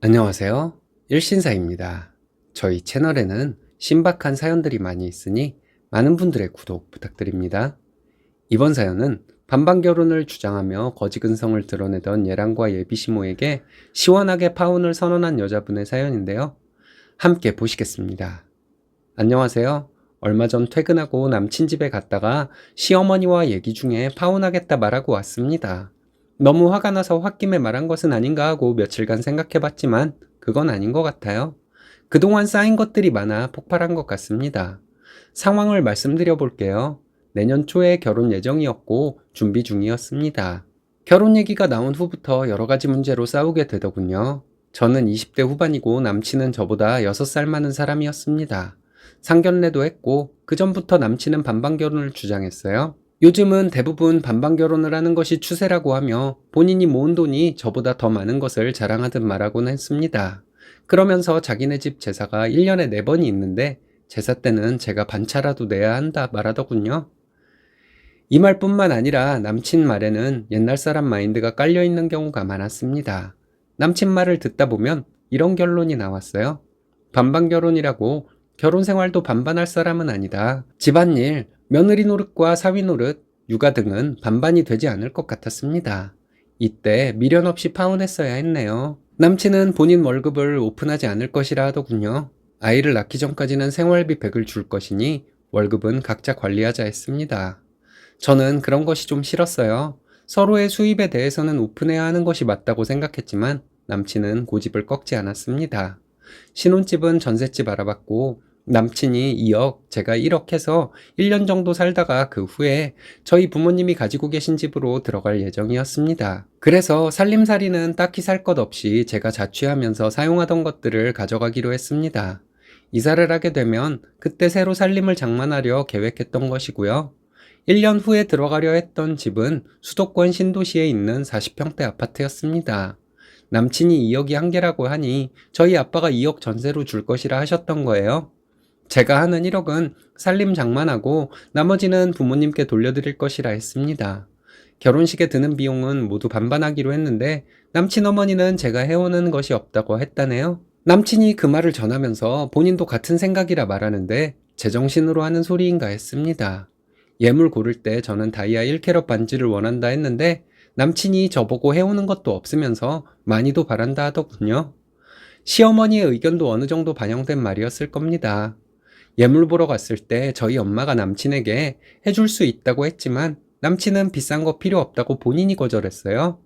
안녕하세요. 일신사입니다. 저희 채널에는 신박한 사연들이 많이 있으니 많은 분들의 구독 부탁드립니다. 이번 사연은 반반 결혼을 주장하며 거지근성을 드러내던 예랑과 예비시모에게 시원하게 파혼을 선언한 여자분의 사연인데요. 함께 보시겠습니다. 안녕하세요. 얼마 전 퇴근하고 남친 집에 갔다가 시어머니와 얘기 중에 파혼하겠다 말하고 왔습니다. 너무 화가 나서 홧김에 말한 것은 아닌가 하고 며칠간 생각해봤지만 그건 아닌 것 같아요. 그동안 쌓인 것들이 많아 폭발한 것 같습니다. 상황을 말씀드려 볼게요. 내년 초에 결혼 예정이었고 준비 중이었습니다. 결혼 얘기가 나온 후부터 여러 가지 문제로 싸우게 되더군요. 저는 20대 후반이고 남친은 저보다 6살 많은 사람이었습니다. 상견례도 했고 그 전부터 남친은 반반 결혼을 주장했어요. 요즘은 대부분 반반 결혼을 하는 것이 추세라고 하며 본인이 모은 돈이 저보다 더 많은 것을 자랑하듯 말하곤 했습니다. 그러면서 자기네 집 제사가 1년에 4번이 있는데 제사 때는 제가 반차라도 내야 한다 말하더군요. 이 말뿐만 아니라 남친 말에는 옛날 사람 마인드가 깔려있는 경우가 많았습니다. 남친 말을 듣다 보면 이런 결론이 나왔어요. 반반 결혼이라고 결혼 생활도 반반할 사람은 아니다. 집안일, 며느리 노릇과 사위 노릇, 육아 등은 반반이 되지 않을 것 같았습니다. 이때 미련 없이 파혼했어야 했네요. 남친은 본인 월급을 오픈하지 않을 것이라 하더군요. 아이를 낳기 전까지는 생활비 100을 줄 것이니 월급은 각자 관리하자 했습니다. 저는 그런 것이 좀 싫었어요. 서로의 수입에 대해서는 오픈해야 하는 것이 맞다고 생각했지만 남친은 고집을 꺾지 않았습니다. 신혼집은 전셋집 알아봤고 남친이 2억, 제가 1억 해서 1년 정도 살다가 그 후에 저희 부모님이 가지고 계신 집으로 들어갈 예정이었습니다. 그래서 살림살이는 딱히 살 것 없이 제가 자취하면서 사용하던 것들을 가져가기로 했습니다. 이사를 하게 되면 그때 새로 살림을 장만하려 계획했던 것이고요. 1년 후에 들어가려 했던 집은 수도권 신도시에 있는 40평대 아파트였습니다. 남친이 2억이 한계라고 하니 저희 아빠가 2억 전세로 줄 것이라 하셨던 거예요. 제가 하는 1억은 살림 장만하고 나머지는 부모님께 돌려드릴 것이라 했습니다. 결혼식에 드는 비용은 모두 반반하기로 했는데 남친 어머니는 제가 해오는 것이 없다고 했다네요. 남친이 그 말을 전하면서 본인도 같은 생각이라 말하는데 제정신으로 하는 소리인가 했습니다. 예물 고를 때 저는 다이아 1캐럿 반지를 원한다 했는데 남친이 저보고 해오는 것도 없으면서 많이도 바란다 하더군요. 시어머니의 의견도 어느 정도 반영된 말이었을 겁니다. 예물 보러 갔을 때 저희 엄마가 남친에게 해줄 수 있다고 했지만 남친은 비싼 거 필요 없다고 본인이 거절했어요.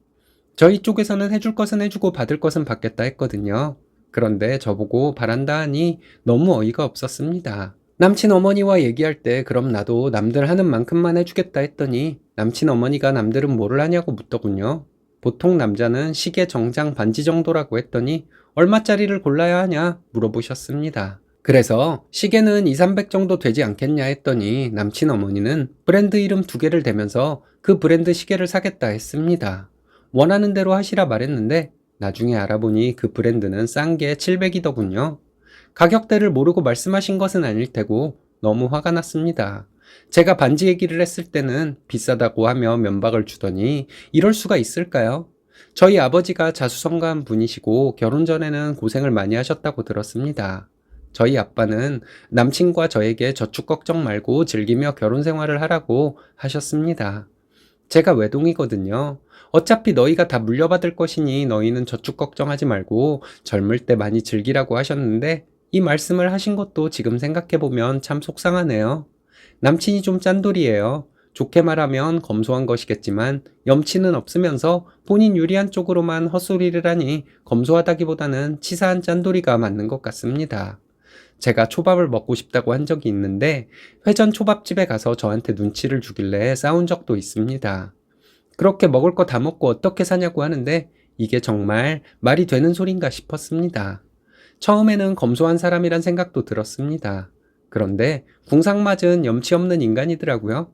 저희 쪽에서는 해줄 것은 해주고 받을 것은 받겠다 했거든요. 그런데 저보고 바란다 하니 너무 어이가 없었습니다. 남친 어머니와 얘기할 때 그럼 나도 남들 하는 만큼만 해주겠다 했더니 남친 어머니가 남들은 뭐를 하냐고 묻더군요. 보통 남자는 시계, 정장, 반지 정도라고 했더니 얼마짜리를 골라야 하냐 물어보셨습니다. 그래서 시계는 2, 300 정도 되지 않겠냐 했더니 남친 어머니는 브랜드 이름 2개를 대면서 그 브랜드 시계를 사겠다 했습니다. 원하는 대로 하시라 말했는데 나중에 알아보니 그 브랜드는 싼 게 700이더군요. 가격대를 모르고 말씀하신 것은 아닐 테고 너무 화가 났습니다. 제가 반지 얘기를 했을 때는 비싸다고 하며 면박을 주더니 이럴 수가 있을까요? 저희 아버지가 자수성가한 분이시고 결혼 전에는 고생을 많이 하셨다고 들었습니다. 저희 아빠는 남친과 저에게 저축 걱정 말고 즐기며 결혼 생활을 하라고 하셨습니다. 제가 외동이거든요. 어차피 너희가 다 물려받을 것이니 너희는 저축 걱정하지 말고 젊을 때 많이 즐기라고 하셨는데 이 말씀을 하신 것도 지금 생각해보면 참 속상하네요. 남친이 좀 짠돌이에요. 좋게 말하면 검소한 것이겠지만 염치는 없으면서 본인 유리한 쪽으로만 헛소리를 하니 검소하다기보다는 치사한 짠돌이가 맞는 것 같습니다. 제가 초밥을 먹고 싶다고 한 적이 있는데 회전 초밥집에 가서 저한테 눈치를 주길래 싸운 적도 있습니다. 그렇게 먹을 거 다 먹고 어떻게 사냐고 하는데 이게 정말 말이 되는 소린가 싶었습니다. 처음에는 검소한 사람이란 생각도 들었습니다. 그런데 궁상맞은 염치 없는 인간이더라고요.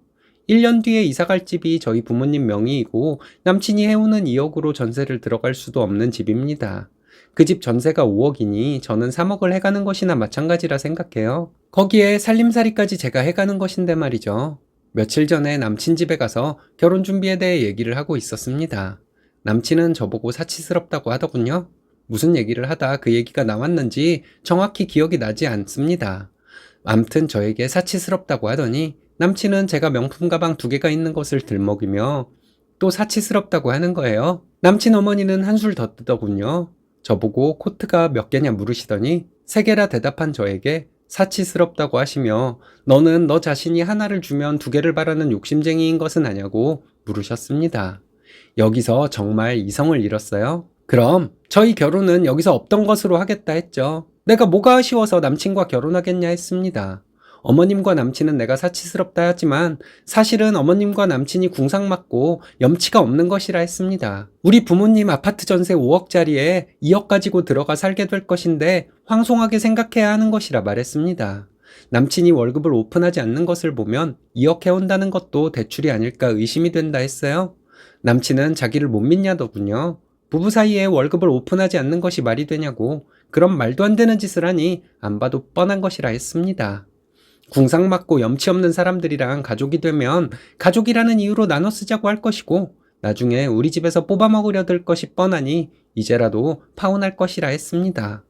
1년 뒤에 이사갈 집이 저희 부모님 명의이고 남친이 해오는 2억으로 전세를 들어갈 수도 없는 집입니다. 그 집 전세가 5억이니 저는 3억을 해가는 것이나 마찬가지라 생각해요. 거기에 살림살이까지 제가 해가는 것인데 말이죠. 며칠 전에 남친 집에 가서 결혼 준비에 대해 얘기를 하고 있었습니다. 남친은 저보고 사치스럽다고 하더군요. 무슨 얘기를 하다 그 얘기가 나왔는지 정확히 기억이 나지 않습니다. 암튼 저에게 사치스럽다고 하더니 남친은 제가 명품 가방 2개가 있는 것을 들먹이며 또 사치스럽다고 하는 거예요. 남친 어머니는 한술 더 뜨더군요. 저보고 코트가 몇 개냐 물으시더니 3개라 대답한 저에게 사치스럽다고 하시며 너는 너 자신이 하나를 주면 2개를 바라는 욕심쟁이인 것은 아냐고 물으셨습니다. 여기서 정말 이성을 잃었어요. 그럼 저희 결혼은 여기서 없던 것으로 하겠다 했죠. 내가 뭐가 아쉬워서 남친과 결혼하겠냐 했습니다. 어머님과 남친은 내가 사치스럽다 하지만 사실은 어머님과 남친이 궁상맞고 염치가 없는 것이라 했습니다. 우리 부모님 아파트 전세 5억짜리에 2억 가지고 들어가 살게 될 것인데 황송하게 생각해야 하는 것이라 말했습니다. 남친이 월급을 오픈하지 않는 것을 보면 2억 해온다는 것도 대출이 아닐까 의심이 된다 했어요. 남친은 자기를 못 믿냐더군요. 부부 사이에 월급을 오픈하지 않는 것이 말이 되냐고 그런 말도 안 되는 짓을 하니 안 봐도 뻔한 것이라 했습니다. 궁상맞고 염치 없는 사람들이랑 가족이 되면 가족이라는 이유로 나눠 쓰자고 할 것이고 나중에 우리 집에서 뽑아먹으려 들 것이 뻔하니 이제라도 파혼할 것이라 했습니다.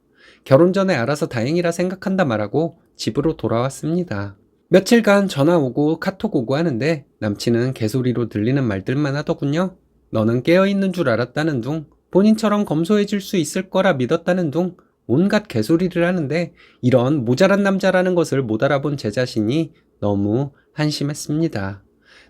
결혼 전에 알아서 다행이라 생각한다 말하고 집으로 돌아왔습니다. 며칠간 전화 오고 카톡 오고 하는데 남친은 개소리로 들리는 말들만 하더군요. 너는 깨어있는 줄 알았다는 둥, 본인처럼 검소해질 수 있을 거라 믿었다는 둥, 온갖 개소리를 하는데 이런 모자란 남자라는 것을 못 알아본 제 자신이 너무 한심했습니다.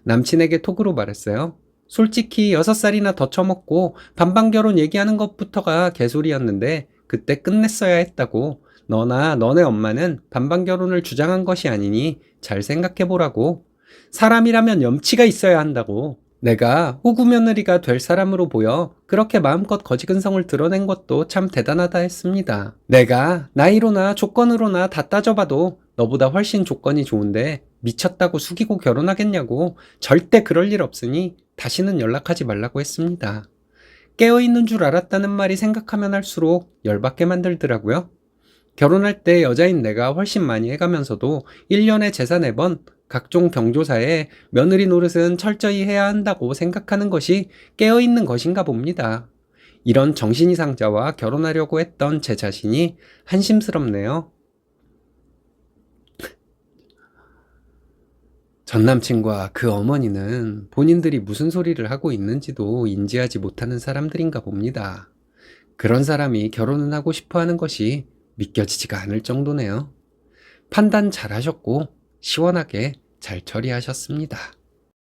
남친에게 톡으로 말했어요. 솔직히 6살이나 더 처먹고 반반결혼 얘기하는 것부터가 개소리였는데 그때 끝냈어야 했다고. 너나 너네 엄마는 반반결혼을 주장한 것이 아니니 잘 생각해보라고. 사람이라면 염치가 있어야 한다고. 내가 호구 며느리가 될 사람으로 보여 그렇게 마음껏 거지근성을 드러낸 것도 참 대단하다 했습니다. 내가 나이로나 조건으로나 다 따져봐도 너보다 훨씬 조건이 좋은데 미쳤다고 숙이고 결혼하겠냐고. 절대 그럴 일 없으니 다시는 연락하지 말라고 했습니다. 깨어있는 줄 알았다는 말이 생각하면 할수록 열받게 만들더라고요. 결혼할 때 여자인 내가 훨씬 많이 해가면서도 1년에 재산 4번, 각종 경조사에 며느리 노릇은 철저히 해야 한다고 생각하는 것이 깨어있는 것인가 봅니다. 이런 정신이상자와 결혼하려고 했던 제 자신이 한심스럽네요. 전 남친과 그 어머니는 본인들이 무슨 소리를 하고 있는지도 인지하지 못하는 사람들인가 봅니다. 그런 사람이 결혼은 하고 싶어 하는 것이 믿겨지지가 않을 정도네요. 판단 잘 하셨고 시원하게 잘 처리하셨습니다.